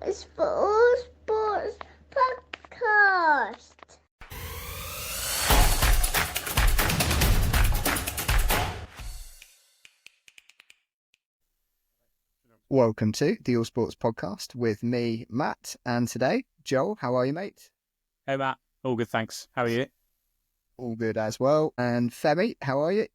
It's for all sports podcast. Welcome to the All Sports Podcast with me, Matt, and today, Joel. How are you, mate? Hey, Matt. All good, thanks. How are you? All good as well. And Femi, how are you?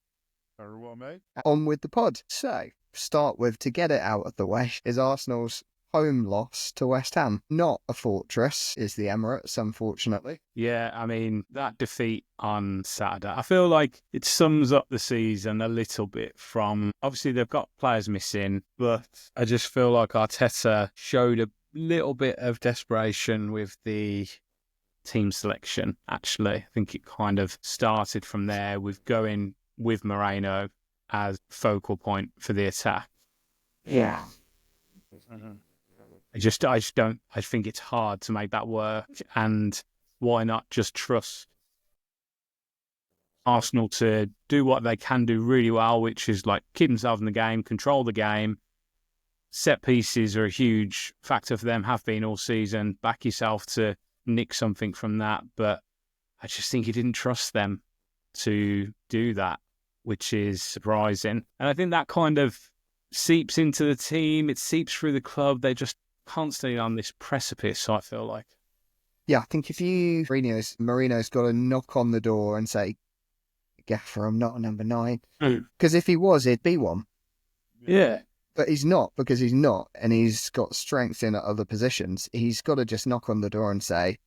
Very well, mate. On with the pod. So, start with, to get it out of the way, is Arsenal's home loss to West Ham. Not a fortress, is the Emirates, unfortunately. Yeah, I mean, that defeat on Saturday, I feel like it sums up the season a little bit from, obviously they've got players missing, but I just feel like Arteta showed a little bit of desperation with the team selection, actually. I think it kind of started from there with going with Moreno as focal point for the attack. Yeah. I just don't. I think it's hard to make that work, and why not just trust Arsenal to do what they can do really well, which is like keep themselves in the game, control the game. Set pieces are a huge factor for them, have been all season. Back yourself to nick something from that, but I just think he didn't trust them to do that, which is surprising. And I think that kind of seeps into the team. It seeps through the club. They just constantly on this precipice, I feel like. Yeah, I think if Marino's got to knock on the door and say, Gaffer, I'm not a number 9. Because if he was, he'd be one. Yeah. But he's not, because he's not, and he's got strengths in other positions. He's got to just knock on the door and say,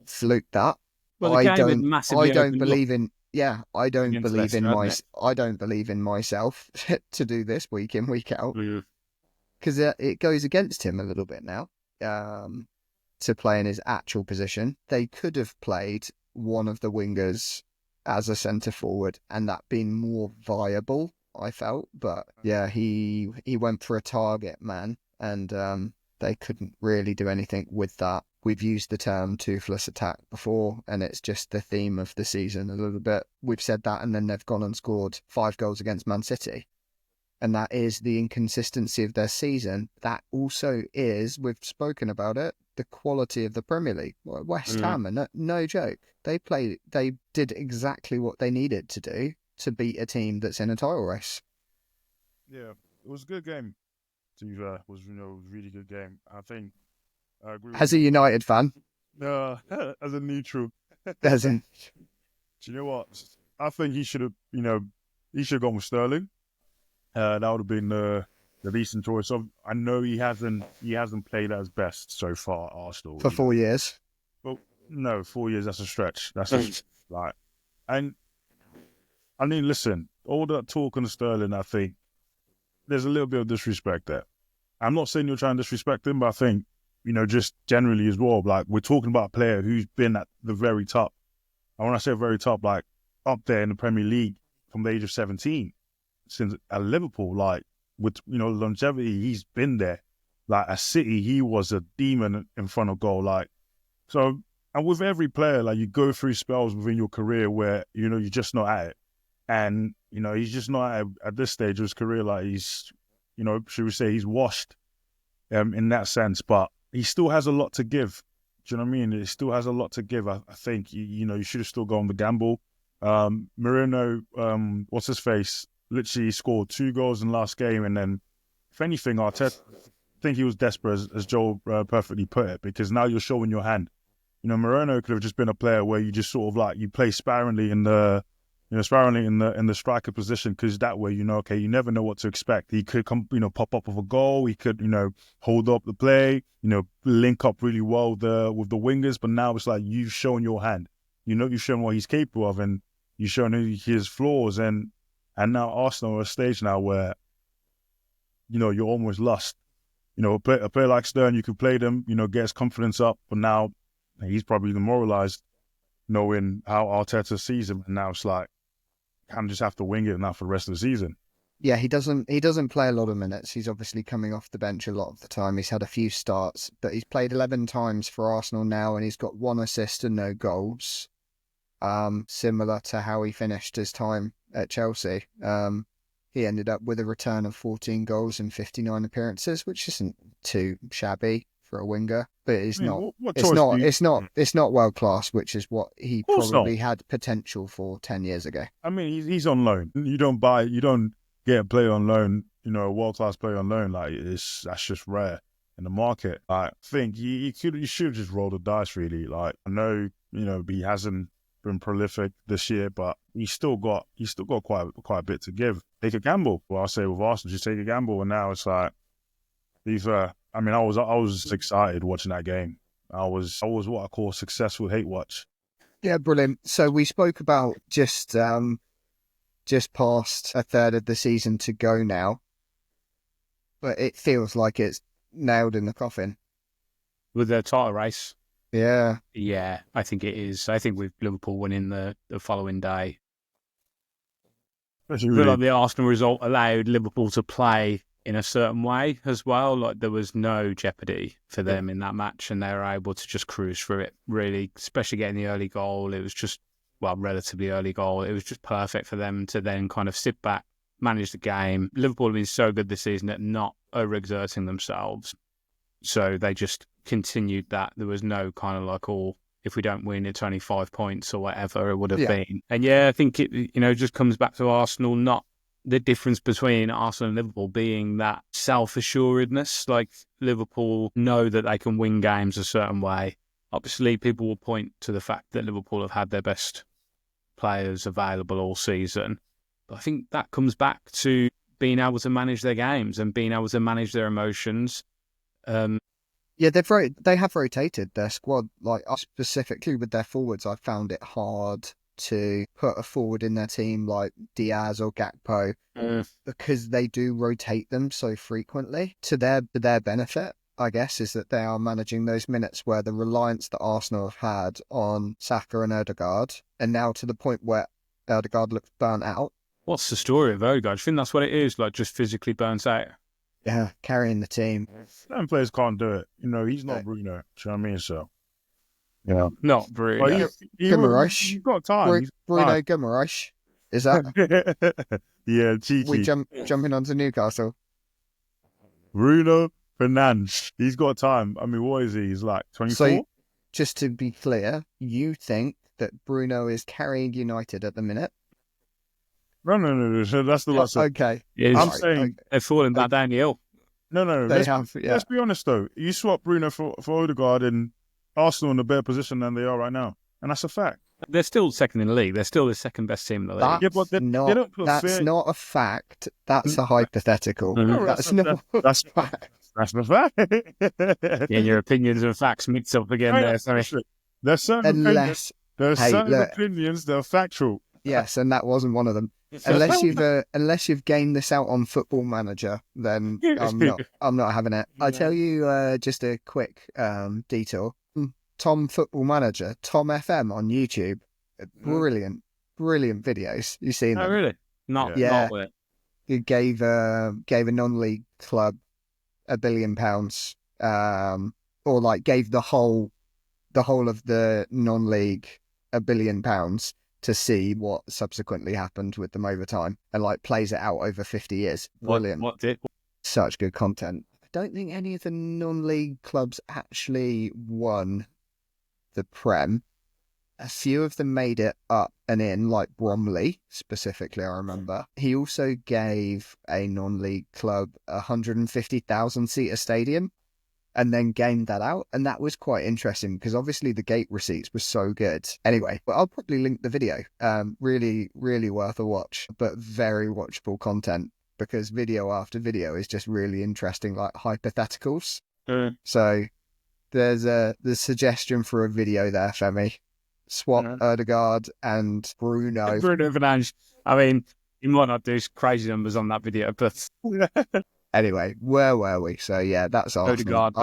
fluke that. Well, the game had massively I don't opened believe up in. Yeah, I don't against believe in Leicester, I don't believe in myself to do this week in, week out, hadn't because it goes against him a little bit now. To play in his actual position, they could have played one of the wingers as a centre forward, and that been more viable, I felt. But yeah, he went for a target man, and they couldn't really do anything with that. We've used the term toothless attack before, and it's just the theme of the season a little bit. We've said that, and then they've gone and scored 5 goals against Man City. And that is the inconsistency of their season. That also is, we've spoken about it, the quality of the Premier League. West Ham, and no joke, they did exactly what they needed to do to beat a team that's in a title race. Yeah, it was a good game. To be fair, it was a really good game. I think I agree. As a United fan, as a neutral, as in, do you know what? I think he should have, gone with Sterling. That would have been the decent choice. I know he hasn't played at his best so far at Arsenal for 4 years. Well, no, 4 years. That's a stretch. That's just like, and I mean, listen, all that talk on Sterling, I think there's a little bit of disrespect there. I'm not saying you're trying to disrespect him, but I think, just generally as well, like we're talking about a player who's been at the very top. And when I say very top, like up there in the Premier League from the age of 17, since at Liverpool, like with, longevity, he's been there. Like at City, he was a demon in front of goal. Like, so, and with every player, like you go through spells within your career where, you're just not at it. And, he's just not at this stage of his career. Like he's, should we say he's washed in that sense, but he still has a lot to give. Do you know what I mean? He still has a lot to give. I think, you should have still gone the gamble. Moreno, what's his face? Literally scored 2 goals in the last game. And then, if anything, Arteta, I think he was desperate, as Joel perfectly put it, because now you're showing your hand. Moreno could have just been a player where you just sort of like, you play sparingly in the striker position, because that way, okay, you never know what to expect. He could come, pop up with a goal. He could, hold up the play, link up really well with the wingers. But now it's like you've shown your hand. You've shown what he's capable of, and you've shown his flaws. And now Arsenal are at a stage now where, you're almost lost. A player like Stern, you could play them, get his confidence up, but now he's probably demoralised, knowing how Arteta sees him, and now it's like, kind of just have to wing it now for the rest of the season. Yeah, he doesn't play a lot of minutes. He's obviously coming off the bench a lot of the time. He's had a few starts, but he's played 11 times for Arsenal now, and he's got 1 assist and no goals. Similar to how he finished his time at Chelsea. He ended up with a return of 14 goals in 59 appearances, which isn't too shabby for a winger, but it's I mean, not. what It's choice not. do you- It's not. It's not world class, which is what he Of course probably not. had potential for 10 years ago. I mean, he's on loan. You don't get a player on loan, a world-class player on loan. Like, that's just rare in the market. Like, I think you should just roll the dice, really. Like, I know, he hasn't been prolific this year, but he's still got quite a bit to give. Take a gamble. Well, I say with Arsenal, just take a gamble. And now it's like, I mean, I was excited watching that game. I was what I call a successful hate watch. Yeah, brilliant. So we spoke about just past a third of the season to go now, but it feels like it's nailed in the coffin. With the title race. Yeah. Yeah, I think it is. I think with Liverpool winning the following day, I feel like the Arsenal result allowed Liverpool to play in a certain way as well. Like, there was no jeopardy for them in that match, and they were able to just cruise through it, really, especially getting the early goal. It was just, relatively early goal. It was just perfect for them to then kind of sit back, manage the game. Liverpool have been so good this season at not overexerting themselves. So they just continued that. There was no kind of like, if we don't win, it's only 5 points or whatever it would have been. And I think it, just comes back to Arsenal, not the difference between Arsenal and Liverpool being that self-assuredness. Like, Liverpool know that they can win games a certain way. Obviously, people will point to the fact that Liverpool have had their best players available all season. But I think that comes back to being able to manage their games and being able to manage their emotions. Yeah, they have rotated their squad. Like, specifically with their forwards, I found it hard to put a forward in their team like Diaz or Gakpo because they do rotate them so frequently. To their benefit, I guess, is that they are managing those minutes where the reliance that Arsenal have had on Saka and Odegaard, and now to the point where Odegaard looks burnt out. What's the story of Odegaard? I think that's what it is, like, just physically burnt out. Yeah, carrying the team. Certain players can't do it. He's not Bruno. Do you know what I mean? So, Not Bruno. But he's got time. Bruno Guimaraes. Is that? Yeah, cheeky. We jumping onto Newcastle. Bruno Fernandes. He's got time. I mean, what is he? He's like 24? So, just to be clear, you think that Bruno is carrying United at the minute? No. That's the last. Okay. I'm saying they're falling back down the hill. No. Let's be honest though. You swap Bruno for Odegaard, and Arsenal in a better position than they are right now, and that's a fact. They're still second in the league. They're still the second best team in the league. That's not a fact. That's a hypothetical. No, that's not a fact. That's the fact. And your opinions and facts mixed up again there. Sorry. There's certain opinions that are factual. Yes, and that wasn't one of them. Unless you've gained this out on Football Manager, then I'm not having it. I tell you, just a quick detour. Tom Football Manager, Tom FM on YouTube, brilliant videos. You seen them? Oh, really? Not with it. He gave a non-league club £1 billion, or like gave the whole of the non-league £1 billion to see what subsequently happened with them over time, and like plays it out over 50 years. Brilliant. What did? Such good content. I don't think any of the non-league clubs actually won the Prem. A few of them made it up and in, like Bromley specifically, I remember. He also gave a non-league club a 150,000 seater stadium and then gained that out. And that was quite interesting because obviously the gate receipts were so good. Anyway, but I'll probably link the video. Really, really worth a watch, but very watchable content because video after video is just really interesting, like hypotheticals. So there's the suggestion for a video there, Femi. Swap Odegaard and Bruno. Bruno Fernandes. I mean, he might not do crazy numbers on that video, but anyway, where were we? So yeah, that's Arsenal. Odegaard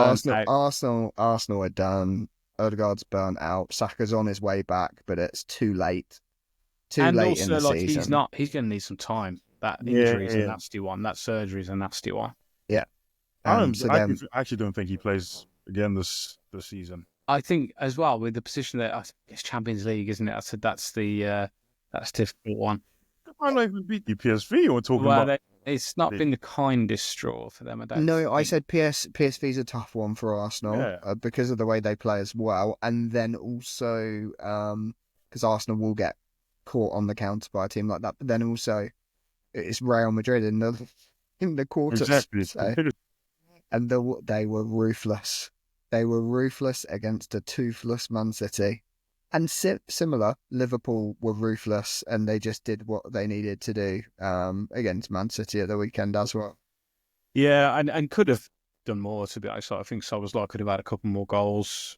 Arsenal are done. Odegaard's burnt out. Saka's on his way back, but it's too late. Late in the season. He's going to need some time. That injury is a nasty one. That surgery is a nasty one. Yeah. I actually don't think he plays again this season. I think as well with the position that it's Champions League, isn't it? I said that's the difficult one. I don't even beat the PSV. We're talking about. It's not been the kindest straw for them. I don't. No, I think. said PSV's a tough one for Arsenal Yeah. because of the way they play as well, and then also because Arsenal will get caught on the counter by a team like that. But then also it's Real Madrid in the quarters, Exactly. so, and they were ruthless. They were ruthless against a toothless Man City. And similar, Liverpool were ruthless, and they just did what they needed to do against Man City at the weekend as well. Yeah, and could have done more, to be honest. I think Szoboszlai could have had a couple more goals.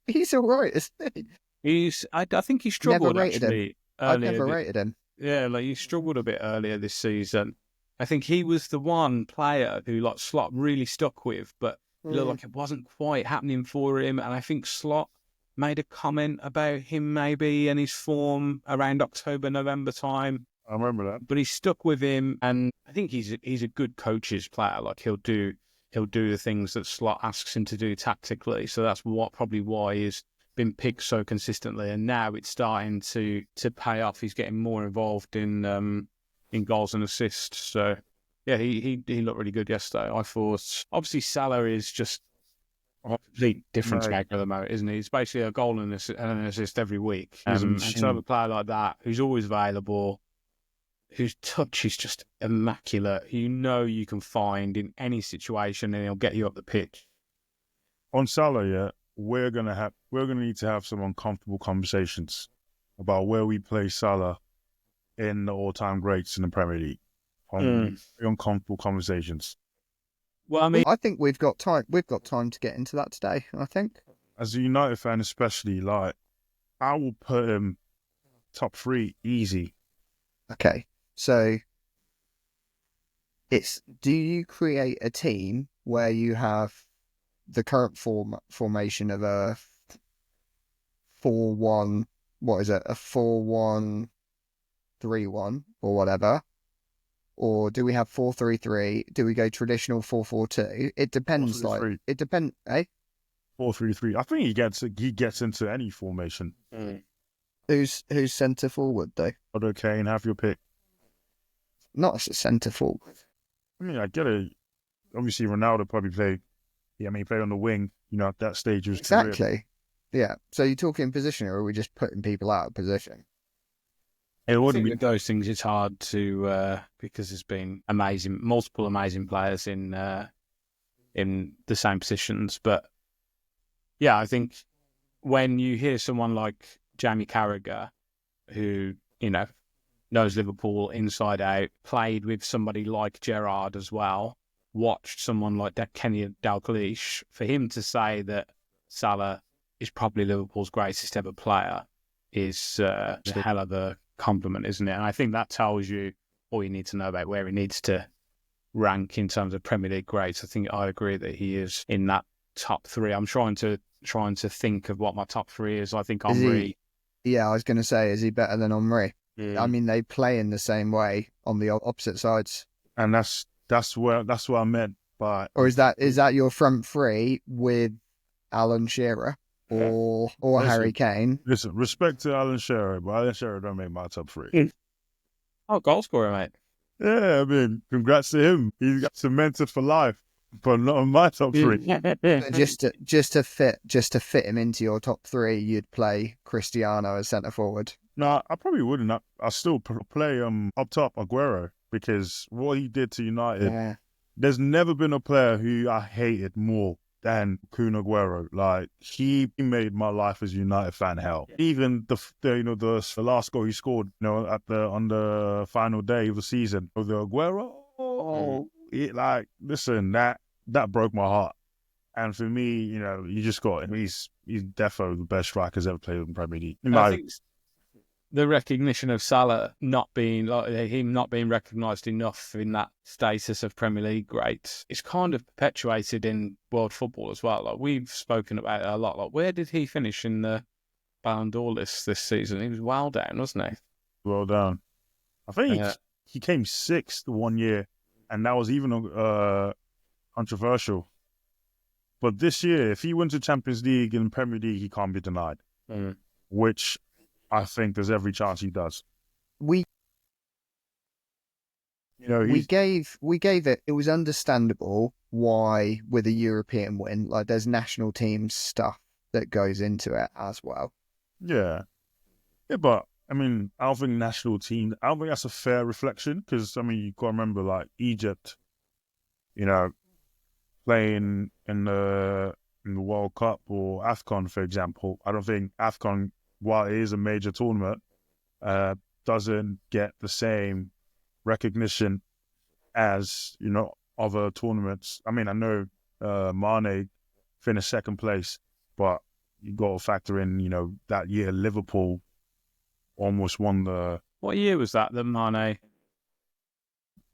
He's all right, isn't he? I think he struggled Never rated actually. him. I've Earlier, never rated him. yeah, like he struggled a bit earlier this season. I think he was the one player who like Slot really stuck with, but it looked like it wasn't quite happening for him. And I think Slot made a comment about him maybe and his form around October, November time. I remember that. But he stuck with him, and I think he's a good coach's player. Like he'll do the things that Slot asks him to do tactically. So that's probably why he's been picked so consistently. And now it's starting to pay off. He's getting more involved in goals and assists. So yeah, he looked really good yesterday. I thought obviously Salah is just a complete different striker at the moment, isn't he? It's basically a goal and an assist every week. And to have a player like that who's always available, whose touch is just immaculate, you can find in any situation, and he'll get you up the pitch. On Salah, yeah, we're gonna need to have some uncomfortable conversations about where we play Salah in the all-time greats in the Premier League. Uncomfortable conversations. Well, I mean, I think we've got time. We've got time to get into that today. I think, as a United fan, especially, like I will put him top 3 easy. Okay, so do you create a team where you have the current formation of a 4-1, what is it, a 4-1-3-1 or whatever? Or do we have 4-3-3? Do we go traditional 4-4-2? It depends. 4-3-3. It depends. Eh? 4-3-3. I think he gets into any formation. Who's centre forward though? Although Kane, have your pick. Not as a centre forward. I mean, I get it. Obviously, Ronaldo probably played. Yeah, I mean, he played on the wing. At that stage of his career. Exactly. Yeah. So you're talking position, or are we just putting people out of position? It wouldn't be with those things. It's hard to because there's been multiple amazing players in the same positions. But yeah, I think when you hear someone like Jamie Carragher, who knows Liverpool inside out, played with somebody like Gerrard as well, watched someone like Kenny Dalglish, for him to say that Salah is probably Liverpool's greatest ever player is a hell of a compliment, isn't it? And I think that tells you all you need to know about where he needs to rank in terms of Premier League greats. I think I agree that he is in that top 3. I'm trying to think of what my top 3 is. I think Henry. Yeah, I was going to say, is he better than Henry? I mean, they play in the same way on the opposite sides. And that's what I meant by. Or is that your front 3 with Alan Shearer or Harry Kane? Listen, respect to Alan Shearer, but Alan Shearer don't make my top 3. Oh, goal scorer, mate. Yeah, I mean, congrats to him. He's got cemented for life, but not on my top 3. just to fit him into your top 3, you'd play Cristiano as centre forward. No, I probably wouldn't. I still play up top Aguero, because what he did to United, there's never been a player who I hated more than Kun Aguero. Like, he made my life as a United fan hell. Even the last goal he scored, on the final day of the season, the Aguero, listen, that broke my heart. And for me, you just got him. He's defo the best strikers ever played in the Premier League. I think the recognition of Salah not being recognised enough in that status of Premier League great, it's kind of perpetuated in world football as well. Like, we've spoken about it a lot. Like, where did he finish in the Ballon d'Or list this season? He was well down, wasn't he? Well down. I think he came 6th one year, and that was even controversial. But this year, if he wins the Champions League and Premier League, he can't be denied. Which I think there's every chance he does. You know, we gave it. It was understandable why, with a European win, like there's national team stuff that goes into it as well. yeah, but I mean, I don't think national team. I don't think that's a fair reflection because I mean, you got to remember like Egypt, you know, playing in the World Cup or AFCON, for example. I don't think AFCON, while it is a major tournament, doesn't get the same recognition as, you know, other tournaments. I mean, I know Mane finished second place, but you got to factor in, you know, that year Liverpool almost won the. What year was that Mane?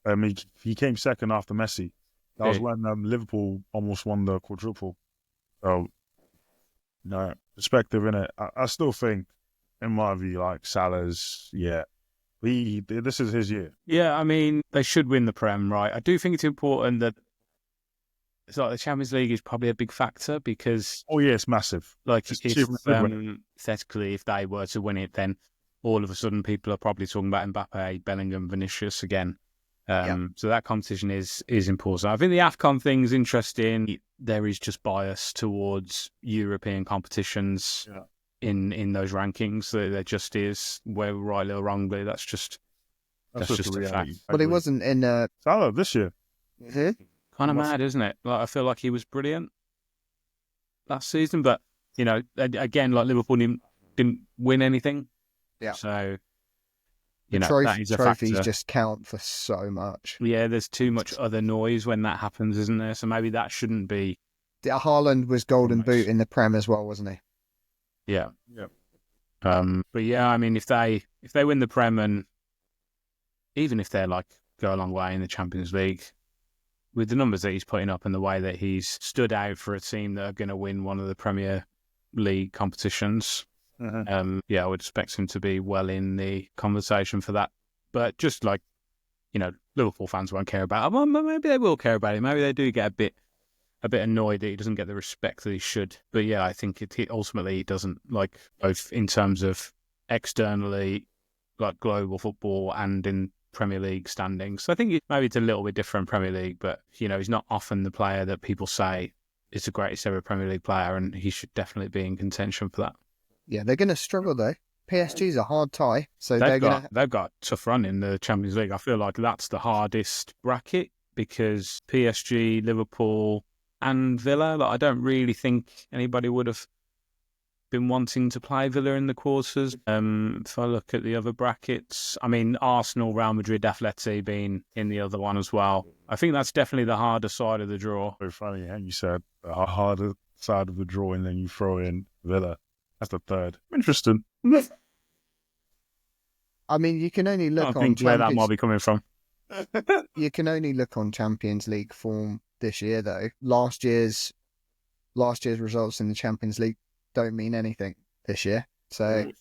I mean, he came second after Messi. That was Yeah. when Liverpool almost won the quadruple. So, no perspective in it. I still think, in my view, like Salah's, this is his year. Yeah, I mean, they should win the Prem, right? I do think it's important that it's like the Champions League is probably a big factor because, Oh yeah, it's massive. like, It's if achievement, isn't theoretically, if they were to win it, then all of a sudden people are probably talking about Mbappe, Bellingham, Vinicius again. So that competition is important. I think the AFCON thing's interesting. There is just bias towards European competitions in those rankings. There just is, whether rightly or wrongly. That's just a fact. But he wasn't in. Salah this year. Kind of mad, isn't it? Like, I feel like he was brilliant last season, but you know, again, like Liverpool didn't win anything. Yeah. So The that is a trophies factor. just count for so much. Yeah, there's too much other noise when that happens, isn't there? So maybe that shouldn't be. Haaland was golden Nice. boot in the Prem as well, wasn't he? Yeah. Yeah. But yeah, I mean, if they win the Prem, and even if they're like go a long way in the Champions League, with the numbers that he's putting up and the way that he's stood out for a team that are going to win one of the Premier League competitions, I would expect him to be well in the conversation for that. But just like, you know, Liverpool fans won't care about him. Well, maybe they will care about him. Maybe they do get a bit annoyed that he doesn't get the respect that he should. But yeah, I think it ultimately he doesn't, like, both in terms of externally, like global football, and in Premier League standings. So I think maybe it's a little bit different Premier League, but you know, he's not often the player that people say is the greatest ever Premier League player, and he should definitely be in contention for that. Yeah, they're going to struggle though. PSG's a hard tie, so they've got a tough run in the Champions League. I feel like that's the hardest bracket because PSG, Liverpool, and Villa. Like, I don't really think anybody would have been wanting to play Villa in the quarters. If I look at the other brackets, I mean, Arsenal, Real Madrid, Atleti being in the other one as well. I think that's definitely the harder side of the draw. Very funny, and you said the harder side of the draw, and then you throw in Villa. That's the third. Interesting. I mean, you can only look I on think where that might be coming from. You can only look on Champions League form this year, though. Last year's results in the Champions League don't mean anything this year. So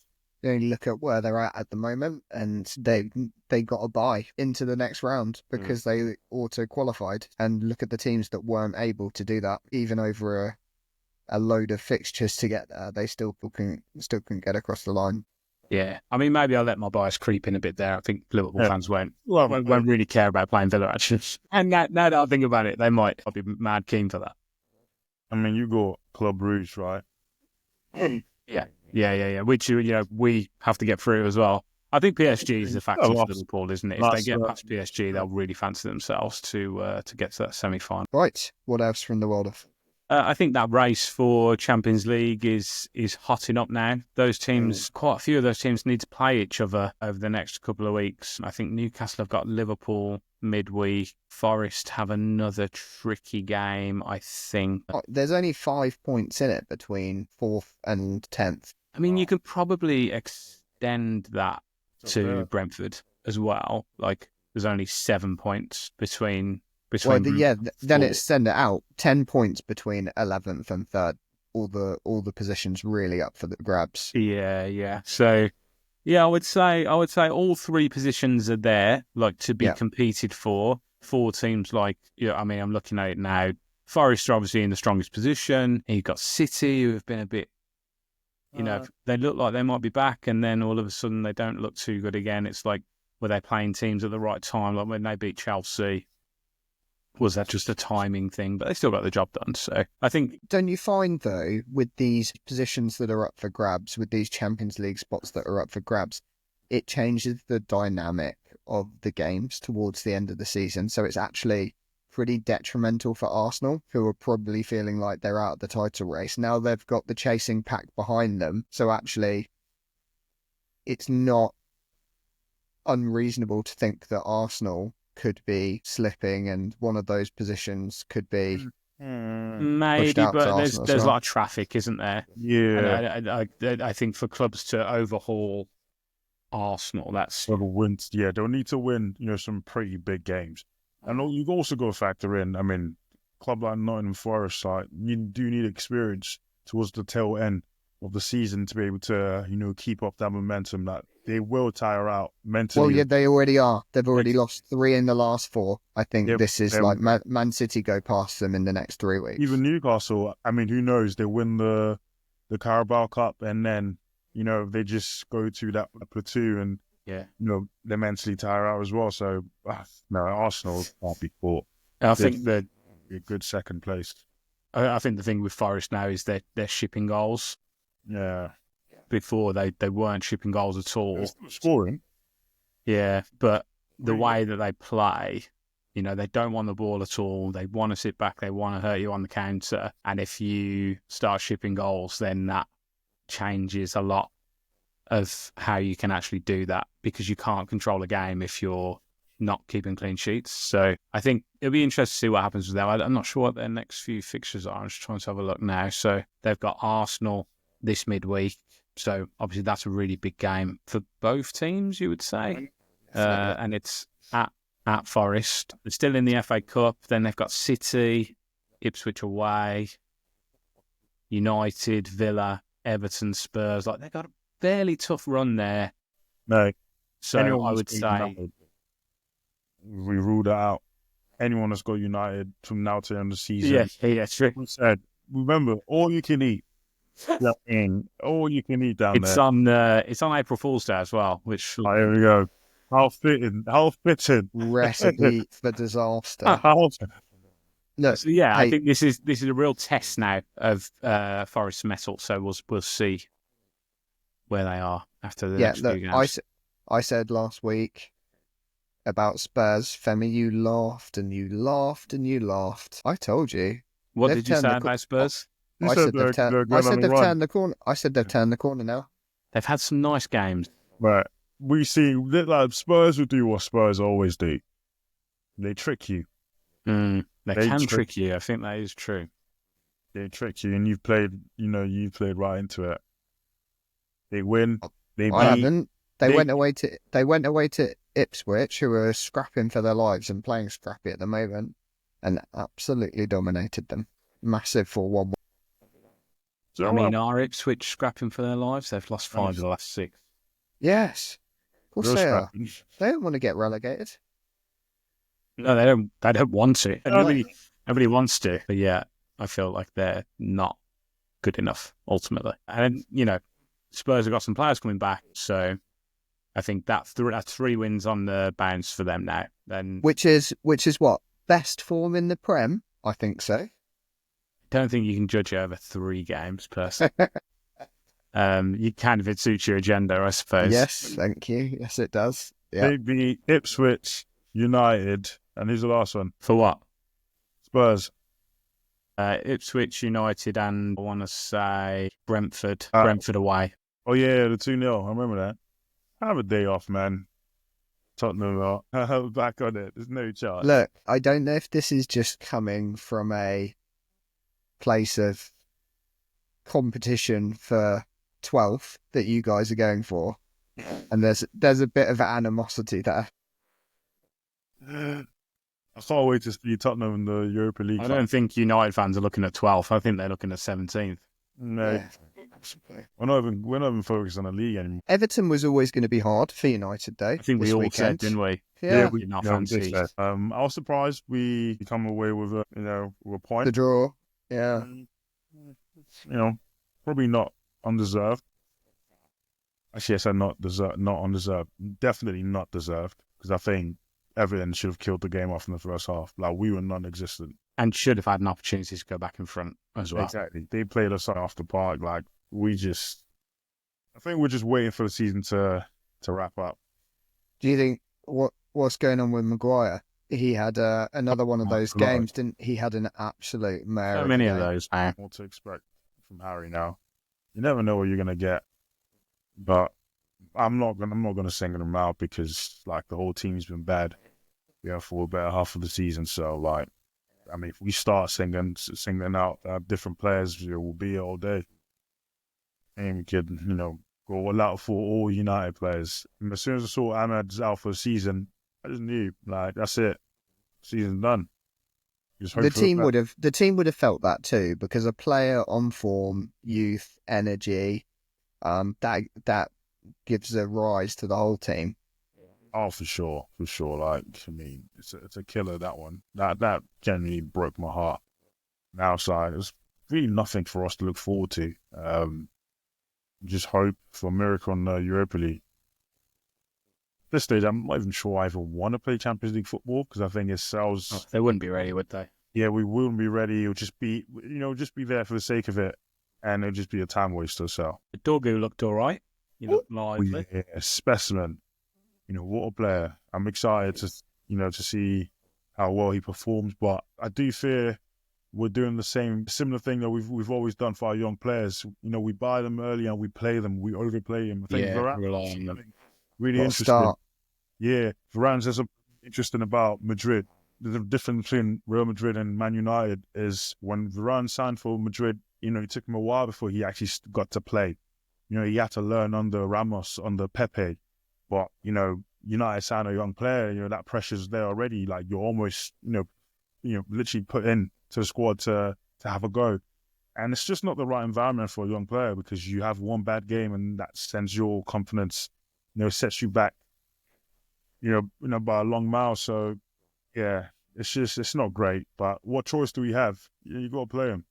you only look at where they're at the moment, and they got a bye into the next round because they auto qualified. And look at the teams that weren't able to do that, even over a load of fixtures to get there. They still couldn't get across the line. Yeah, I mean, maybe I'll let my bias creep in a bit there. I think Liverpool fans won't really care about playing Villa, actually. And now that I think about it, they might be mad keen for that. I mean, you got Club Rouge, right? Yeah. Which, you know, we have to get through as well. I think PSG is the factor for Liverpool, isn't it? If they get past PSG, they'll really fancy themselves to get to that semi-final. Right. What else from the world of? I think that race for Champions League is hotting up now. Those teams, quite a few of those teams, need to play each other over the next couple of weeks. I think Newcastle have got Liverpool midweek. Forest have another tricky game, I think. There's only 5 points in it between 4th and 10th. I mean, you could probably extend that to Brentford as well. Like, there's only 7 points between. Then it's send it out. 10 points between 11th and 3rd. All the positions really up for the grabs. Yeah. So, yeah, I would say all 3 positions are there, like, to be competed for. 4 teams, like, I mean, I'm looking at it now. Forest are obviously in the strongest position. You've got City, who have been a bit, they look like they might be back, and then all of a sudden they don't look too good again. It's like Were they playing teams at the right time? Like when they beat Chelsea, was that just a timing thing? But they still got the job done. So I think... Don't you find, though, with these positions that are up for grabs, with these Champions League spots that are up for grabs, it changes the dynamic of the games towards the end of the season. So it's actually pretty detrimental for Arsenal, who are probably feeling like they're out of the title race. Now they've got the chasing pack behind them. So actually, it's not unreasonable to think that Arsenal could be slipping and one of those positions could be pushed maybe, out to but Arsenal as there's a well. lot of traffic, isn't there? Yeah. And I think for clubs to overhaul Arsenal, that's... They'll need to win, some pretty big games. And you've also got to factor in, club like Nottingham Forest, you do need experience towards the tail end of the season to be able to, keep up that momentum that they will tire out mentally. Well, yeah, they already are. They've already lost 3 in the last 4. I think this is like Man City go past them in the next 3 weeks. Even Newcastle, who knows? They win the Carabao Cup and then, they just go to that platoon and, they mentally tire out as well. So, no, Arsenal can't be caught. I think that a good second place. I think the thing with Forest now is they're shipping goals. Yeah. Before they weren't shipping goals at all. They're still scoring. Yeah, but the way that they play, they don't want the ball at all. They want to sit back. They want to hurt you on the counter. And if you start shipping goals, then that changes a lot of how you can actually do that, because you can't control a game if you're not keeping clean sheets. So I think it'll be interesting to see what happens with them. I'm not sure what their next few fixtures are. I'm just trying to have a look now. So they've got Arsenal this midweek. So obviously that's a really big game for both teams, you would say. And it's at Forest. They're still in the FA Cup. Then they've got City, Ipswich away, United, Villa, Everton, Spurs. They've got a fairly tough run there. No. So I would say... We ruled it out. Anyone that's got United from now to the end of the season. Yeah, true. Remember, all you can eat. All you can eat down there. It's on April Fool's Day as well, which... Oh, here we go. How fitting. Recipe for disaster. Look, so, yeah, I think this is a real test now of Forest's mettle. So we'll see where they are after the next few games. I said last week about Spurs, Femi, you laughed and you laughed and you laughed. I told you. What did you say about Spurs? I said they've turned the corner. I said they've turned the corner now. They've had some nice games. Right. We see Spurs will do what Spurs always do. They trick you. They can trick you. I think that is true. They trick you, and you've played right into it. They win. I haven't. They went away to Ipswich, who are scrapping for their lives and playing scrappy at the moment, and absolutely dominated them. Massive 4-1. Are Ipswich scrapping for their lives? They've lost 5 of the last 6. Yes. Of course they are. They don't want to get relegated. No, they don't. They don't want to. Nobody wants to. But yeah, I feel like they're not good enough ultimately. And Spurs have got some players coming back, so I think that's 3 wins on the bounce for them now. Then, which is what, best form in the Prem? I think so. Don't think you can judge it over 3 games, personally. You can if it suits your agenda, I suppose. Yes, thank you. Yes, it does. Yeah. They beat Ipswich, United, and who's the last one? For what? Spurs. Ipswich, United, and I want to say Brentford. Brentford away. Oh yeah, the 2-0. I remember that. Have a day off, man. Tottenham are back on it. There's no chance. Look, I don't know if this is just coming from a place of competition for 12th that you guys are going for, and there's a bit of animosity there. I can't wait to see Tottenham in the Europa League. I don't think United fans are looking at 12th. I think they're looking at 17th. No, yeah. We're not even focused on the league anymore. Everton was always going to be hard for United, though. I think we all said, didn't we? Yeah, I was surprised we come away with a point. The draw. Yeah. Probably not undeserved. Actually, I said not deserved, not undeserved. Definitely not deserved, because I think Everton should have killed the game off in the first half. Like, we were non-existent. And should have had an opportunity to go back in front as well. Exactly. They played us off the park. Like, I think we're just waiting for the season to wrap up. Do you think what's going on with Maguire? He had another one of those games, didn't he? Had an absolute mare. So many of those. What to expect from Harry now? You never know what you're gonna get, but I'm not gonna sing him out, because like the whole team's been bad, for a better half of the season. So like, I mean, if we start singing out different players, we'll be here all day, and we could go all out for all United players. And as soon as I saw Ahmed's out for the season, I just knew, like, that's it, season's done. The team would have felt that too, because a player on form, youth, energy, that gives a rise to the whole team. Oh, for sure. Like, I mean, it's a killer, that one. That genuinely broke my heart. Now, side, there's really nothing for us to look forward to. Just hope for a miracle in the Europa League. At this stage, I'm not even sure I even want to play Champions League football, because I think it sells. Oh, they wouldn't be ready, would they? Yeah, we wouldn't be ready. It would just be, just be there for the sake of it, and it'd just be a time waster. So Dorgu looked all right. You look lively. Yeah, specimen. What a player. I'm excited to see how well he performs, but I do fear we're doing the similar thing that we've always done for our young players. We buy them early and we play them. We overplay them. I think rely on them. Really interesting. Start. Yeah, Varane says something interesting about Madrid. The difference between Real Madrid and Man United is when Varane signed for Madrid, it took him a while before he actually got to play. He had to learn under Ramos, under Pepe. But, United signed a young player, that pressure's there already. Like, you're almost, literally put in to the squad to have a go. And it's just not the right environment for a young player, because you have one bad game and that sends your confidence, sets you back, by a long mile. So, yeah, it's not great. But what choice do we have? You got to play him.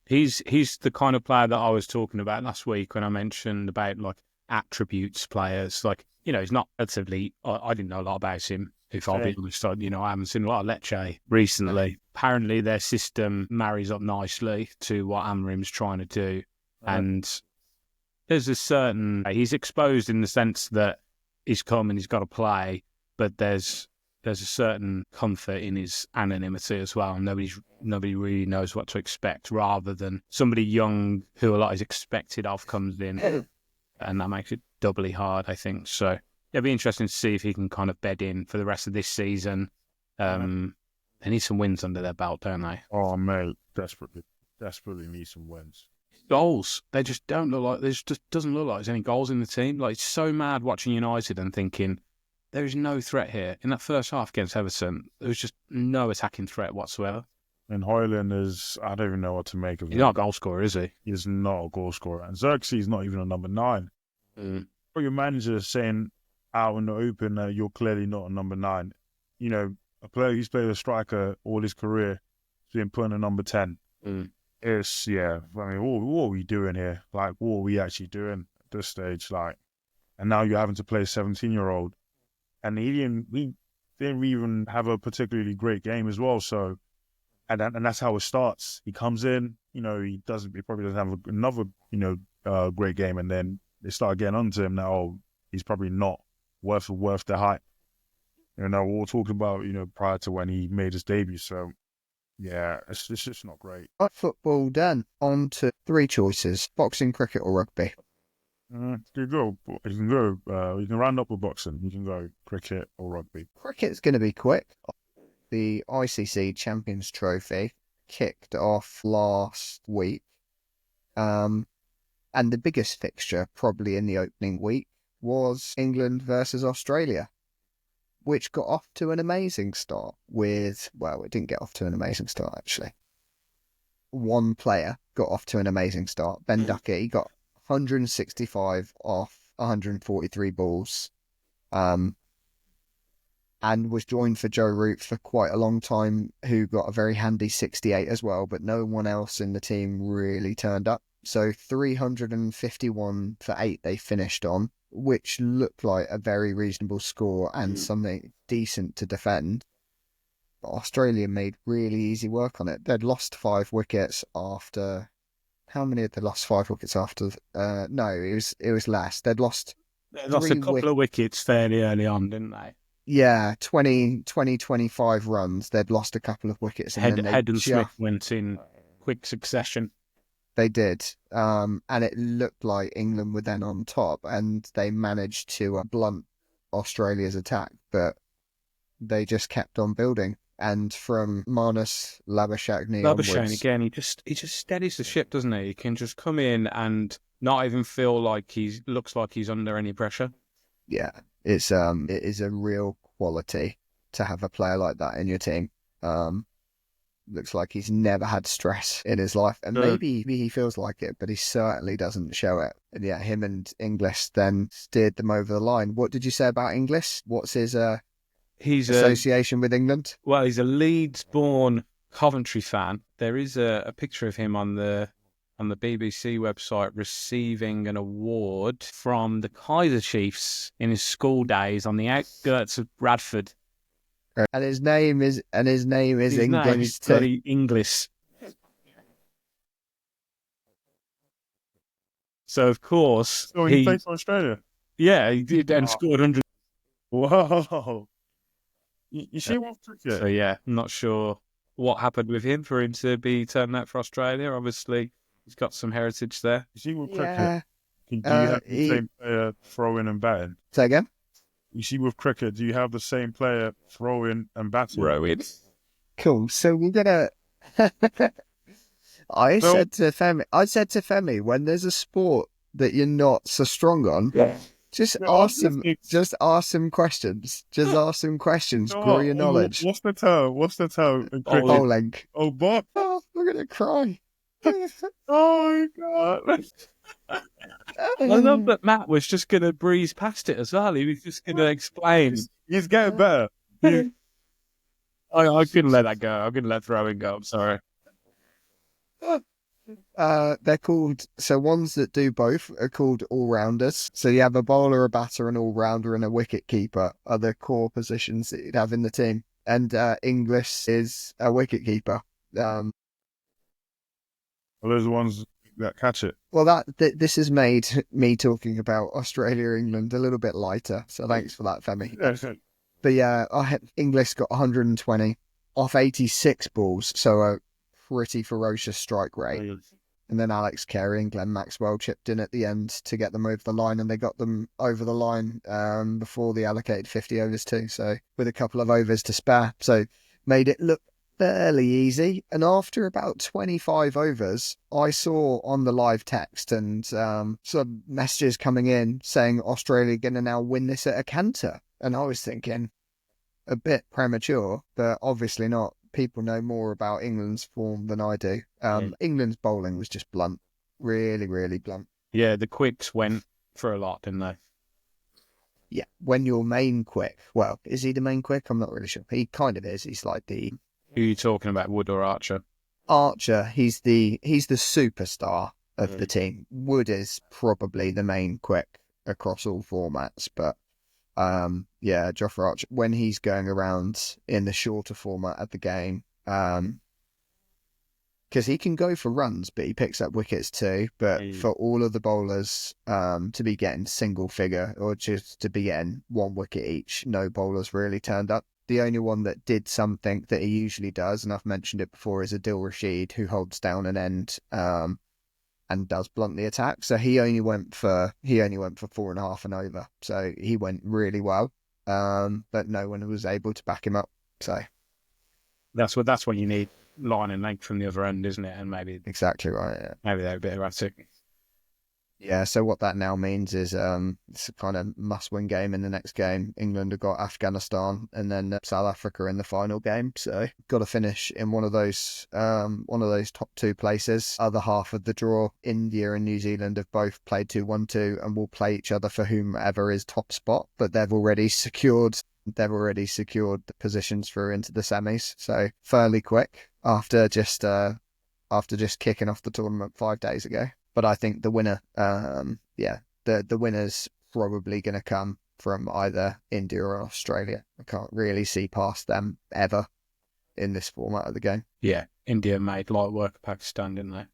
He's the kind of player that I was talking about last week when I mentioned about like attributes players. Like, he's not relatively. I didn't know a lot about him. If I'll be honest, I haven't seen a lot of Lecce recently. Apparently, their system marries up nicely to what Amorim's trying to do, and there's a certain. He's exposed in the sense that he's come and he's got to play, but there's a certain comfort in his anonymity as well. Nobody really knows what to expect, rather than somebody young who a lot is expected of comes in, and that makes it doubly hard, I think. So it'll be interesting to see if he can kind of bed in for the rest of this season. They need some wins under their belt, don't they? Oh, mate, desperately need some wins. Goals, they just don't look like. There just doesn't look like there's any goals in the team. Like, it's so mad watching United and thinking, there is no threat here. In that first half against Everton, there was just no attacking threat whatsoever. And Højlund I don't even know what to make of him. He's not a goal scorer, is he? He's not a goal scorer. And Xerxes not even a number 9. Or your manager saying out in the open that you're clearly not a number 9. A player who's played a striker all his career has been put in a number 10. It's, I mean, what are we doing here? Like, what are we actually doing at this stage? Like, and now you're having to play a 17-year-old. And he didn't even have a particularly great game as well. So, and that's how it starts. He comes in, he probably doesn't have another, great game, and then they start getting onto him now. Oh, he's probably not worth the hype. We're all talking about, prior to when he made his debut. So, yeah, it's just not great. Football done. On to 3 choices: boxing, cricket, or rugby. You can round up with boxing. You can go cricket or rugby. Cricket's going to be quick. The ICC Champions Trophy kicked off last week. And the biggest fixture, probably in the opening week, was England versus Australia, which got off to an amazing start with, well, it didn't get off to an amazing start, actually. One player got off to an amazing start. Ben Duckett, he got 165 off 143 balls, and was joined for Joe Root for quite a long time, who got a very handy 68 as well, but no one else in the team really turned up. So 351 for 8 they finished on, which looked like a very reasonable score and something decent to defend. But Australia made really easy work on it. They'd lost 5 wickets after... How many had they lost 5 wickets after? No, it was less. They'd lost... They lost a couple of wickets fairly early on, didn't they? Yeah, 25 runs. They'd lost a couple of wickets. And then Head and Smith went in quick succession. They did. And it looked like England were then on top, and they managed to blunt Australia's attack, but they just kept on building. And from Marnus Labuschagne onwards... again, he just steadies the ship, doesn't he? He can just come in and not even feel like looks like he's under any pressure. Yeah, it is a real quality to have a player like that in your team. Looks like he's never had stress in his life, and maybe he feels like it, but he certainly doesn't show it. And yeah, him and Inglis then steered them over the line. What did you say about Inglis? What's his association with England? Well, he's a Leeds-born Coventry fan. There is a picture of him on the BBC website receiving an award from the Kaiser Chiefs in his school days on the outskirts of Bradford. And his name is English. Name is bloody English. So of course he played for Australia. Yeah, he did and scored 100. Whoa! You see what cricket? So yeah, I'm not sure what happened with him for him to be turned out for Australia. Obviously, he's got some heritage there. You see what cricket? Do you have the same player throwing and batting? Say again? You see, with cricket, do you have the same player throwing and batting? Throwing. Cool. So we're gonna. I said to Femi, when there's a sport that you're not so strong on, just ask some questions. Just ask some questions. Grow your knowledge. What's the toe? Bowling. Oh, Bob. Oh, I'm gonna cry. Oh my God. I love that Matt was just going to breeze past it as well. He was just going to explain. He's getting better. I couldn't let that go. I couldn't let throwing go. I'm sorry. They're called... So ones that do both are called all-rounders. So you have a bowler, a batter, an all-rounder, and a wicket-keeper are the core positions that you'd have in the team. And Inglis is a wicket-keeper. Well, those are the ones that catch it. Well, this has made me talking about Australia, England a little bit lighter. So thanks for that, Femi. But yeah, Inglis got 120 off 86 balls, so a pretty ferocious strike rate. And then Alex Carey and Glenn Maxwell chipped in at the end to get them over the line, and they got them over the line before the allocated 50 overs too. So with a couple of overs to spare, so made it look fairly easy. And after about 25 overs, I saw on the live text and some messages coming in saying Australia going to now win this at a canter. And I was thinking, a bit premature, but obviously not. People know more about England's form than I do. England's bowling was just blunt. Really, really blunt. Yeah, the quicks went for a lot, didn't they? Yeah, when your main quick, well, is he the main quick? I'm not really sure. He kind of is. He's like the... Who are you talking about, Wood or Archer? Archer, he's the superstar of the team. Wood is probably the main quick across all formats, but yeah, Jofra Archer, when he's going around in the shorter format of the game, because he can go for runs, but he picks up wickets too. But for all of the bowlers to be getting single figure or just to be getting 1 wicket each, no bowlers really turned up. The only one that did something that he usually does, and I've mentioned it before, is Adil Rashid, who holds down an end and does blunt the attack. So he only went for 4.5 and over. So he went really well, but no one was able to back him up. So that's what you need, line and length from the other end, isn't it? And maybe exactly right. Yeah. Maybe they're a bit erratic. Yeah, so what that now means is it's a kind of must-win game in the next game. England have got Afghanistan and then South Africa in the final game. So got to finish in one of those top 2 places. Other half of the draw, India and New Zealand have both played 2-1-2 and will play each other for whomever is top spot. But they've already secured the positions through into the semis. So fairly quick after just kicking off the tournament 5 days ago. But I think the winner, the winner's probably going to come from either India or Australia. I can't really see past them ever in this format of the game. Yeah, India made light work of Pakistan, didn't they?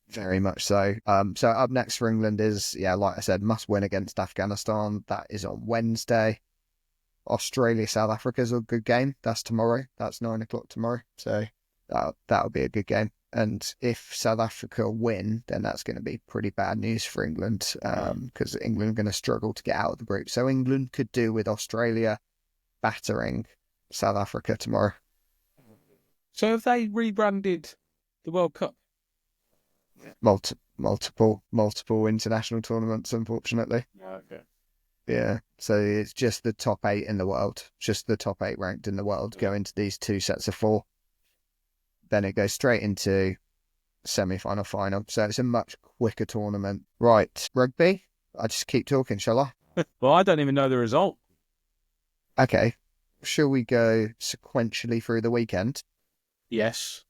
Very much so. So up next for England is, like I said, must win against Afghanistan. That is on Wednesday. Australia, South Africa's a good game. That's tomorrow. That's 9:00 tomorrow. So that'll be a good game. And if South Africa win, then that's going to be pretty bad news for England, because England are going to struggle to get out of the group. So England could do with Australia battering South Africa tomorrow. So have they rebranded the World Cup? Multiple international tournaments, unfortunately. Okay. Yeah, so it's just the top 8 in the world, just the top 8 ranked in the world go into these 2 sets of 4. Then it goes straight into semi-final, final. So it's a much quicker tournament. Right, rugby? I just keep talking, shall I? Well, I don't even know the result. Okay, shall we go sequentially through the weekend? Yes.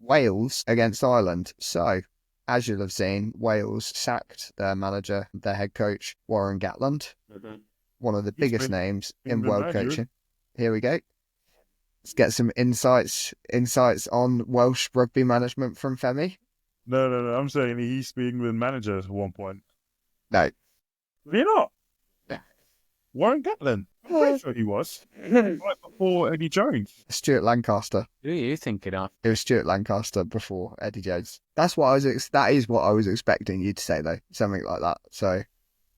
Wales against Ireland. So, as you'll have seen, Wales sacked their manager, their head coach, Warren Gatland, one of the biggest names in world coaching. Here we go. Let's get some insights on Welsh rugby management from Femi. No. I'm saying he used to be England manager at one point. No. You're not? Yeah. Warren Gatland. I'm pretty sure he was. Right before Eddie Jones. Stuart Lancaster. Who are you thinking of? It was Stuart Lancaster before Eddie Jones. That is what I was expecting you to say, though. Something like that. So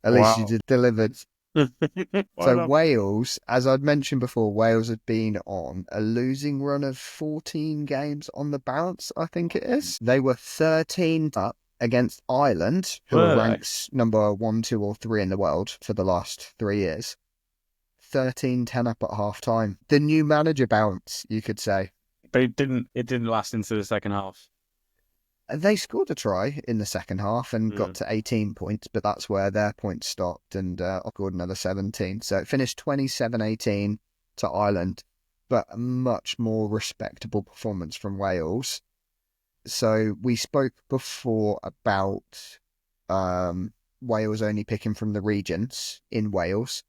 at least you delivered. So Wales, as I'd mentioned before, Wales had been on a losing run of 14 games on the bounce, I think it is. They were 13 up against Ireland, who are ranked number 1, 2 or 3 in the world for the last 3 years. 13-10 up at half time. The new manager bounce, you could say. But it didn't last into the second half. They scored a try in the second half and got to 18 points, but that's where their points stopped, and scored another 17. So it finished 27-18 to Ireland, but a much more respectable performance from Wales. So we spoke before about Wales only picking from the regions in Wales.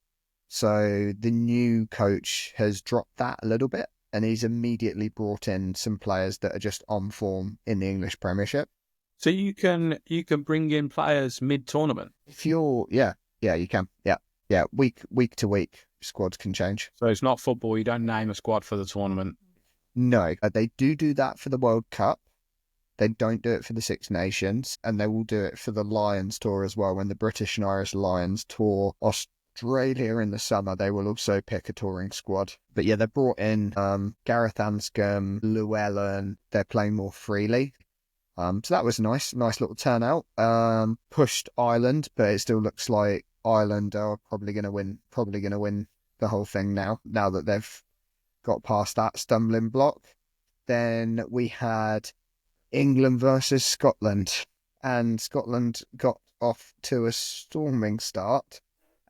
So the new coach has dropped that a little bit, and he's immediately brought in some players that are just on form in the English Premiership. So you can bring in players mid-tournament? If you're, you can. Yeah. Week to week, squads can change. So it's not football, you don't name a squad for the tournament? No, they do that for the World Cup. They don't do it for the Six Nations, and they will do it for the Lions tour as well. When the British and Irish Lions tour Australia in the summer, they will also pick a touring squad. But yeah, they brought in Gareth Anscombe, Llewellyn. They're playing more freely. So that was nice little turnout. Pushed Ireland, but it still looks like Ireland are probably going to win the whole thing now that they've got past that stumbling block. Then we had England versus Scotland, and Scotland got off to a storming start.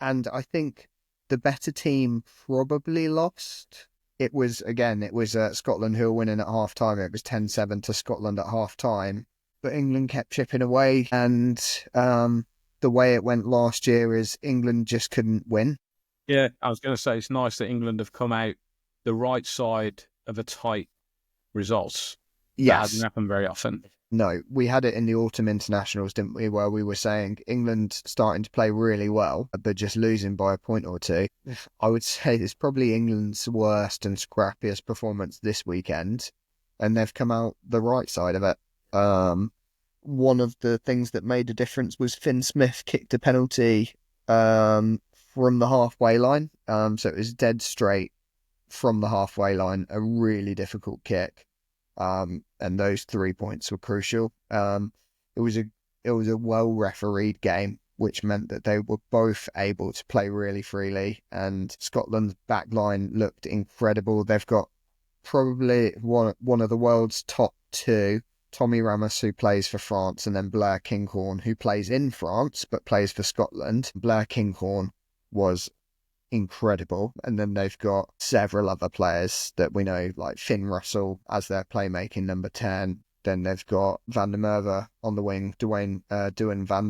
And I think the better team probably lost. It was Scotland who were winning at half time. It was 10-7 to Scotland at half time. But England kept chipping away. And the way it went last year is England just couldn't win. Yeah, I was going to say it's nice that England have come out the right side of a tight result. Yes. That hasn't happened very often. No, we had it in the autumn internationals, didn't we, where we were saying England starting to play really well, but just losing by a point or two. I would say it's probably England's worst and scrappiest performance this weekend, and they've come out the right side of it. One of the things that made a difference was Finn Smith kicked a penalty from the halfway line. So it was dead straight from the halfway line, a really difficult kick. And those 3 points were crucial. It was a well refereed game, which meant that they were both able to play really freely. And Scotland's back line looked incredible. They've got probably one of the world's top 2, Tommy Ramos, who plays for France, and then Blair Kinghorn, who plays in France but plays for Scotland. Blair Kinghorn was incredible. And then they've got several other players that we know, like Finn Russell as their playmaking number 10, Then they've got Van der Merwe on the wing, Duane Van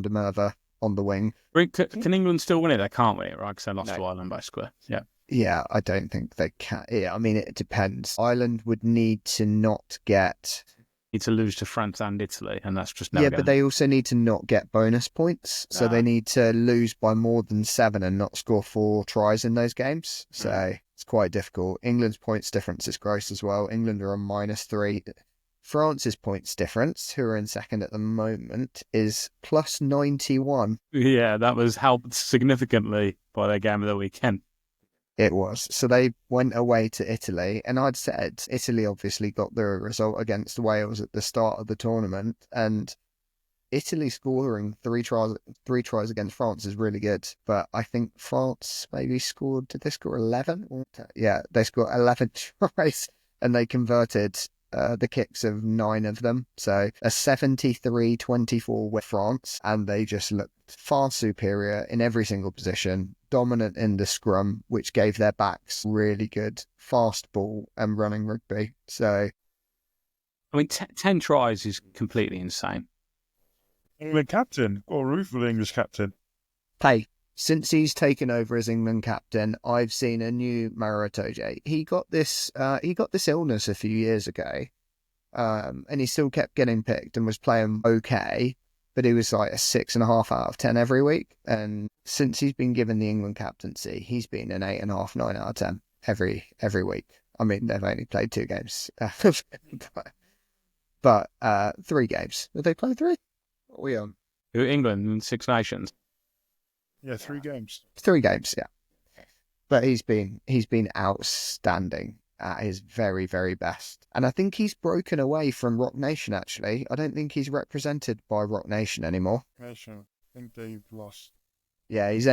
der Merwe on the wing. Can England still win it? They can't win it, right? Because they lost No. to Ireland basically. Yeah. Yeah, I don't think they can. Yeah, I mean, it depends. Ireland would need to not get... Need to lose to France and Italy, and that's just never Yeah, going but they also need to not get bonus points. So they need to lose by more than 7 and not score 4 tries in those games. So it's quite difficult. England's points difference is gross as well. England are on -3. France's points difference, who are in second at the moment, is +91. Yeah, that was helped significantly by their game of the weekend. It was. So they went away to Italy, and I'd said Italy obviously got the result against Wales at the start of the tournament, and Italy scoring three tries against France is really good. But I think France maybe scored, did they score 11? Yeah, they scored 11 tries, and they converted the kicks of 9 of them. So a 73-24 with France, and they just looked far superior in every single position, dominant in the scrum, which gave their backs really good fast ball and running rugby. So, I mean, 10 tries is completely insane. England captain, or roof for the English captain. hey, since he's taken over as England captain, I've seen a new Maro Itoje. He got this illness a few years ago, and he still kept getting picked and was playing okay, but he was like a 6.5 out of 10 every week. And since he's been given the England captaincy, he's been an 8.5, 9 out of 10 every week. I mean, they've only played 2 games, but 3 games. Did they play 3? What are we on? England and Six Nations. Yeah, 3 games. 3 games, yeah. But he's been outstanding at his very, very best. And I think he's broken away from Rock Nation, actually. I don't think he's represented by Rock Nation anymore. I think they've lost. Yeah, he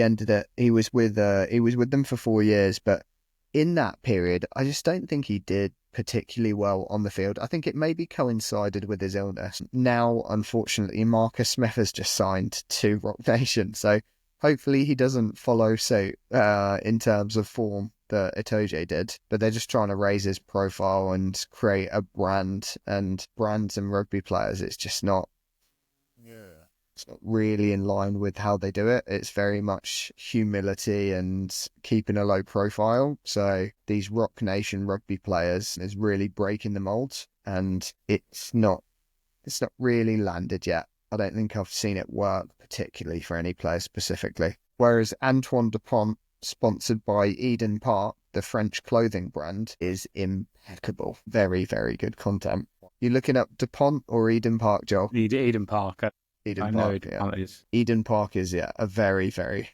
ended it. He was with them for 4 years, but in that period, I just don't think he did particularly well on the field. I think it maybe coincided with his illness. Now, unfortunately, Marcus Smith has just signed to Rock Nation, so hopefully he doesn't follow suit in terms of form that Itoje did. But they're just trying to raise his profile and create a brand, and brands and rugby players, it's just not. It's not really in line with how they do it. It's very much humility and keeping a low profile. So these Rock Nation rugby players is really breaking the mold, and it's not really landed yet. I don't think I've seen it work particularly for any player specifically. Whereas Antoine Dupont, sponsored by Eden Park, the French clothing brand, is impeccable. Very, very good content. You looking up Dupont or Eden Park, Joel? Eden Park. Eden Park is. Eden Park is, a very, very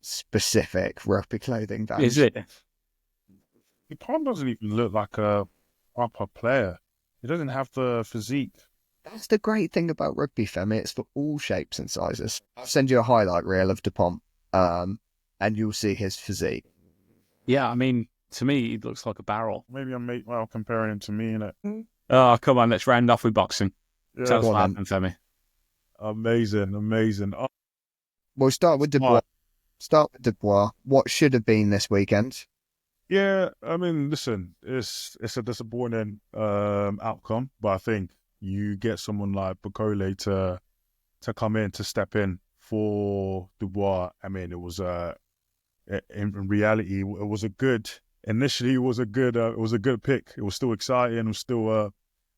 specific rugby clothing brand. Is it? Dupont doesn't even look like a proper player. He doesn't have the physique. That's the great thing about rugby, Femi. It's for all shapes and sizes. I'll send you a highlight reel of Dupont, and you'll see his physique. Yeah, I mean, to me, he looks like a barrel. Maybe I'm comparing him to me, innit? Oh, come on, let's round off with boxing. Yeah. Tell us what happened, Femi. Amazing. Oh, We'll start with Dubois. What should have been this weekend? yeah, I mean, listen, it's a disappointing outcome, but I think you get someone like Bukole to come in, to step in for Dubois. I mean, it was in reality, it was a good. Initially, it was a good pick. It was still exciting. It was still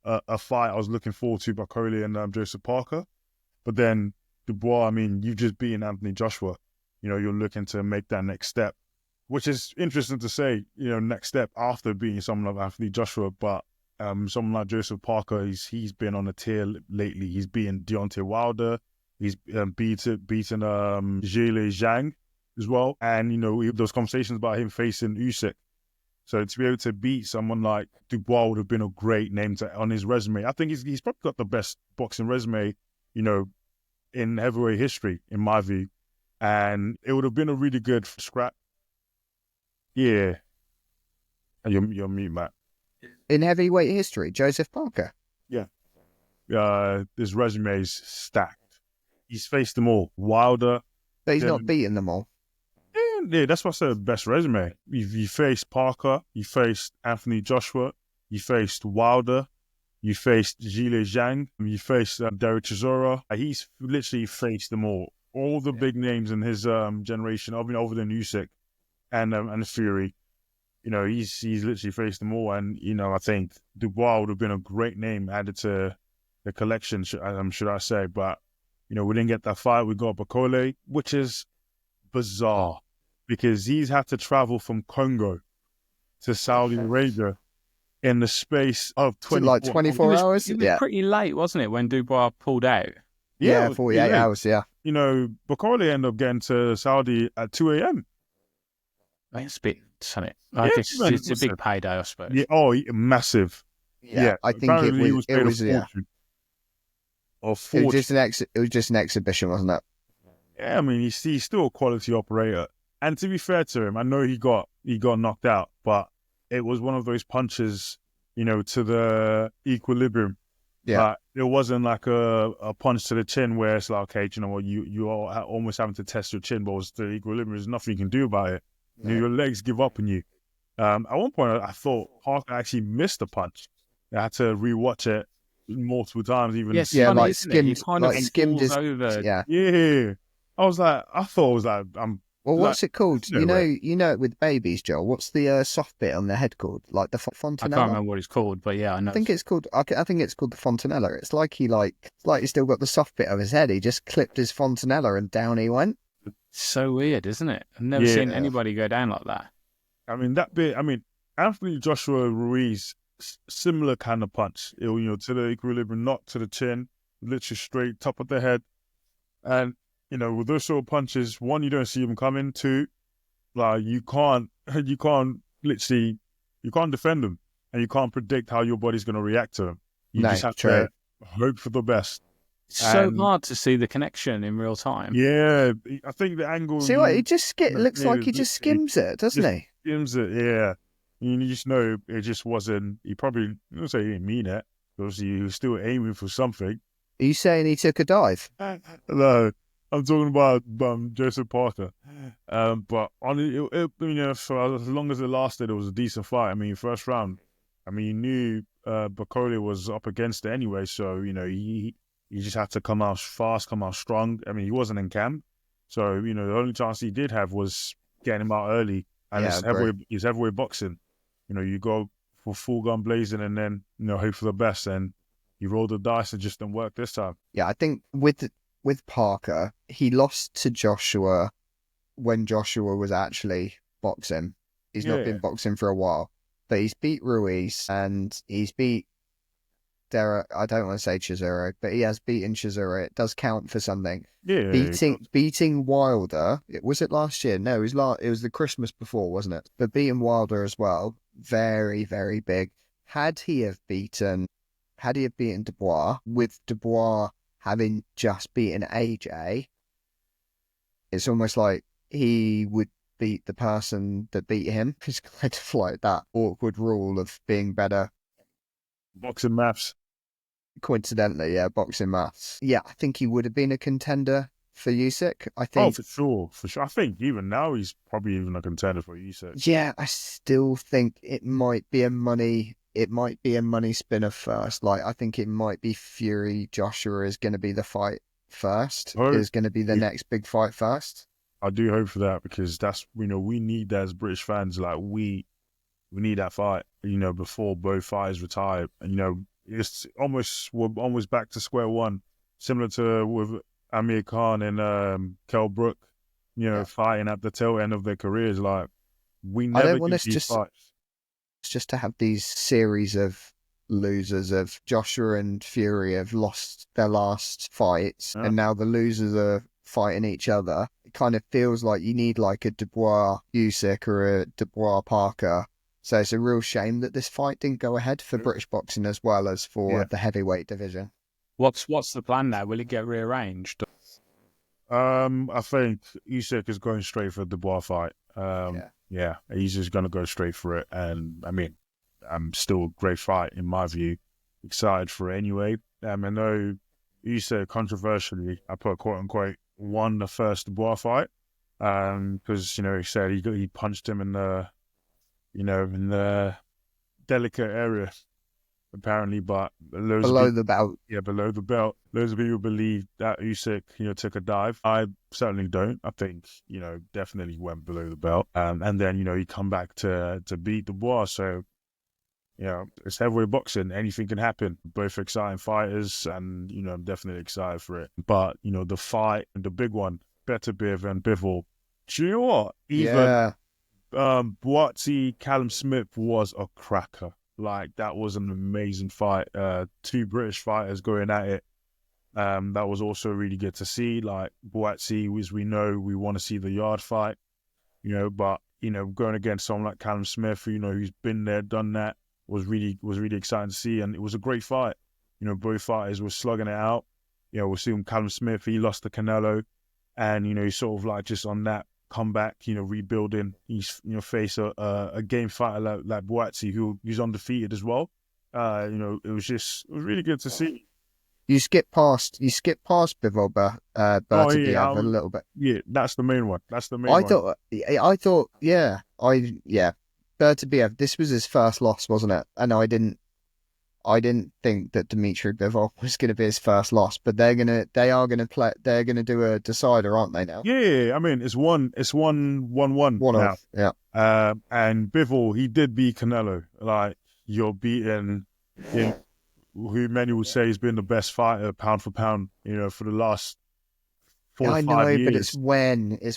a fight I was looking forward to, Bukole and Joseph Parker. But then Dubois, I mean, you've just beaten Anthony Joshua. You're looking to make that next step, which is interesting to say, next step after beating someone like Anthony Joshua. But someone like Joseph Parker, he's been on a tear lately. He's beaten Deontay Wilder. He's beaten Zhile Zhang as well. And, those conversations about him facing Usyk. So to be able to beat someone like Dubois would have been a great name on his resume. I think he's probably got the best boxing resume, in heavyweight history, in my view. And it would have been a really good scrap. Yeah. You're mute, Matt. In heavyweight history, Joseph Parker? Yeah. His resume is stacked. He's faced them all. Wilder. But he's not beaten them all. Yeah, that's why I said best resume. You faced Parker, you faced Anthony Joshua, you faced Wilder, You faced Zhile Zhang. You faced Derek Chisora. He's literally faced them all the big names in his generation. I mean, other than Usyk and Fury. He's literally faced them all, and I think Dubois would have been a great name added to the collection, should I say? But we didn't get that fight. We got Bakole, which is bizarre because he's had to travel from Congo to Saudi Arabia in the space of 24 hours. It was pretty late, wasn't it, when Dubois pulled out? Yeah, 48 hours. Yeah. Bakole ended up getting to Saudi at 2 a.m. It's a bit, isn't it? It's a big payday, I suppose. Yeah, massive. Yeah, I think it was a fortune. It was just an exhibition, wasn't it? Yeah, I mean, he's still a quality operator. And to be fair to him, I know he got knocked out, but it was one of those punches, to the equilibrium. Yeah. It wasn't like a punch to the chin where it's like, okay, you know what, you are almost having to test your chin, but it's the equilibrium. There's nothing you can do about it. Yeah. Your legs give up on you. At one point, I thought Parker actually missed a punch. I had to rewatch it multiple times. Even like skimmed his over. Yeah. I thought it was like Well, what's it called? You know it with babies, Joel. What's the soft bit on the head called? Like the fontanella? I can't remember what it's called, but yeah, I know. I think it's called the fontanella. It's like he's still got the soft bit of his head. He just clipped his fontanella and down he went. So weird, isn't it? I've never seen anybody go down like that. I mean, that bit. I mean, Anthony Joshua Ruiz, similar kind of punch. To the equilibrium, not to the chin, literally straight top of the head, and. With those sort of punches, one, you don't see them coming. Two, like you can't defend them, and you can't predict how your body's going to react to them. You just have to hope for the best. It's so hard to see the connection in real time. Yeah, I think the angle. See what he just looks like he just skims it, doesn't he? Skims it, yeah. You just know it just wasn't. He probably, I don't say he didn't mean it. Obviously, he was still aiming for something. Are you saying he took a dive? No. I'm talking about Joseph Parker, but for as long as it lasted, it was a decent fight. I mean, first round, you knew Bakole was up against it anyway, so he just had to come out fast, come out strong. I mean, he wasn't in camp, so the only chance he did have was getting him out early, and it's heavyweight boxing. You go for full gun blazing, and then hope for the best, and you roll the dice and just didn't work this time. Yeah, I think with Parker, he lost to Joshua when Joshua was actually boxing. He's not been boxing for a while, but he's beat Ruiz and he's beat Derek. I don't want to say Chisora, but he has beaten Chisora. It does count for something. Yeah, beating Wilder. Was it last year? No, it was the Christmas before, wasn't it? But beating Wilder as well, very, very big. Had he have beaten Dubois, with Dubois having just beaten AJ, it's almost like he would beat the person that beat him. It's kind of like that awkward rule of being better. Boxing maths. Coincidentally, yeah, boxing maths. Yeah, I think he would have been a contender for Usyk. I think. Oh, for sure. I think even now he's probably even a contender for Usyk. Yeah, I still think it might be a money spinner first. Like, I think it might be Fury Joshua is going to be the fight first. Is going to be the next big fight first. I do hope for that because that's we need that as British fans. Like we need that fight. Before both fighters retire. And we're almost back to square one, similar to with Amir Khan and Kell Brook. Fighting at the tail end of their careers. Like we never. I don't want us just to have these series of losers of Joshua and Fury have lost their last fights, and now the losers are fighting each other. It kind of feels like you need like a Dubois Usyk or a Dubois Parker. So it's a real shame that this fight didn't go ahead for British boxing as well as for the heavyweight division. What's the plan now? Will it get rearranged? I think Usyk is going straight for the Dubois fight. Yeah, he's just going to go straight for it. And, I mean, still a great fight in my view. Excited for it anyway. I know Usyk, controversially, I put quote-unquote, won the first Dubois fight. Because, he said he punched him in the delicate area. apparently, but loads of Below people, the belt. yeah, below the belt. Loads of people believe that Usyk, took a dive. I certainly don't. I think, definitely went below the belt. And then, he come back to beat Dubois. So, it's heavyweight boxing. Anything can happen. Both exciting fighters, and, I'm definitely excited for it. But, the fight, the big one, Beterbiev and Bivol. Do you know what? Even Boatsy, Callum Smith was a cracker. Like, that was an amazing fight. Two British fighters going at it. That was also really good to see. Like, Boatsy, as we know, we want to see the yard fight, but, going against someone like Callum Smith, who's been there, done that, was really exciting to see. And it was a great fight. Both fighters were slugging it out. We're seeing Callum Smith, he lost to Canelo, and, he's sort of like just on that comeback, rebuilding. He's, face a game fighter like Boatsy, who's undefeated as well. It was really good to see. You skip past Bivol Beterbiev a little bit. Yeah, that's the main one. I thought, Beterbiev, this was his first loss, wasn't it? And I didn't think that Dmitry Bivol was going to be his first loss, but they're going to do a decider, aren't they now? Yeah. I mean, it's 1-1 now. Yeah. And Bivol, he did beat Canelo. Like, you're beating who many would say has been the best fighter pound for pound, for the last 4 or 5 years. I know, but it's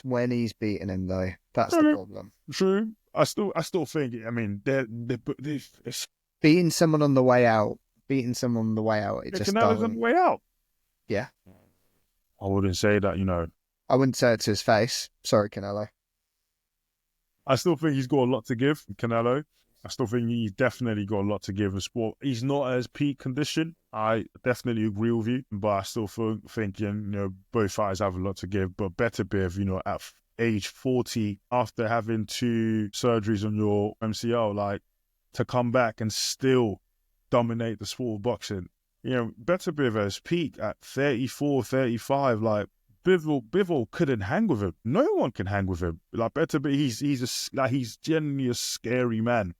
when he's beating him though. That's the problem. True. I still think. I mean, it's beating someone on the way out. It just Canel's doesn't. on the way out. Yeah. I wouldn't say that. I wouldn't say it to his face. Sorry, Canelo. I still think he's got a lot to give, Canelo. I still think he's definitely got a lot to give in sport. He's not as peak condition. I definitely agree with you, but I still think both fighters have a lot to give. But Beterbiev, at age 40, after having 2 surgeries on your MCL, like, to come back and still dominate the sport of boxing. Beterbiev at his peak at 34, 35, like, Bivol couldn't hang with him. No one can hang with him. Like, Beterbiev, he's genuinely a scary man.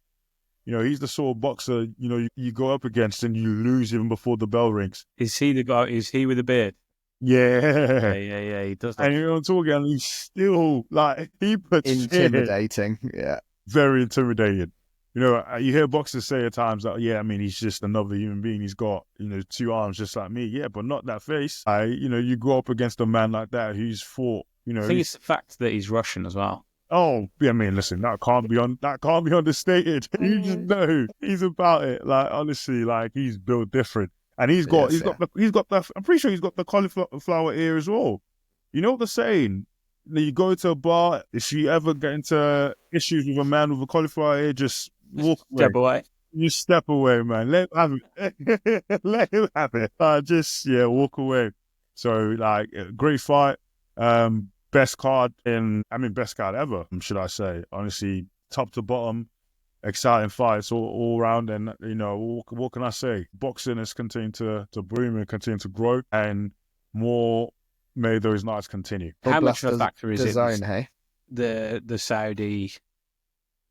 He's the sort of boxer, you go up against and you lose even before the bell rings. Is he the guy? Is he with the beard? Yeah. Yeah. He does that. And I'm talking, and he's still, like, he puts intimidating. Yeah. Very intimidating. You hear boxers say at times that, he's just another human being. He's got, 2 arms just like me. Yeah, but not that face. You go up against a man like that who's fought, I think it's the fact that he's Russian as well. Oh, yeah, listen, that can't be understated. You just know he's about it. Like, honestly, like, he's built different. And I'm pretty sure he's got the cauliflower ear as well. You know what they're saying? You go to a bar, if you ever get into issues with a man with a cauliflower ear, just walk away. Step away. You step away, man. Let him have it. Let him have it. Walk away. So, like, great fight. Best card ever, should I say. Honestly, top to bottom, exciting fights all around. And, what can I say? Boxing has continued to boom and continue to grow, and more may those nights continue. How much of a factor is it? The Saudi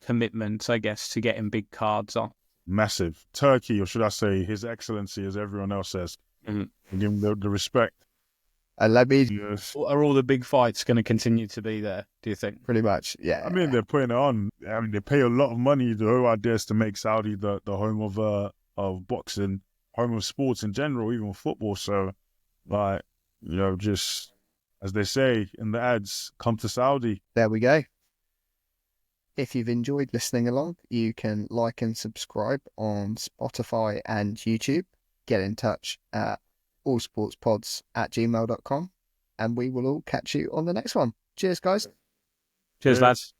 commitment, I guess, to getting big cards on? Massive. Turkey, or should I say His Excellency, as everyone else says. Mm-hmm. Give him the respect. Yes. Are all the big fights going to continue to be there, do you think? Pretty much, yeah. They're putting it on. They pay a lot of money. The whole idea is to make Saudi the home of boxing, home of sports in general, even football. So, like, just as they say in the ads, come to Saudi. There we go. If you've enjoyed listening along, you can like and subscribe on Spotify and YouTube. Get in touch at allsportspods@gmail.com, and we will all catch you on the next one. Cheers, guys. Cheers, lads.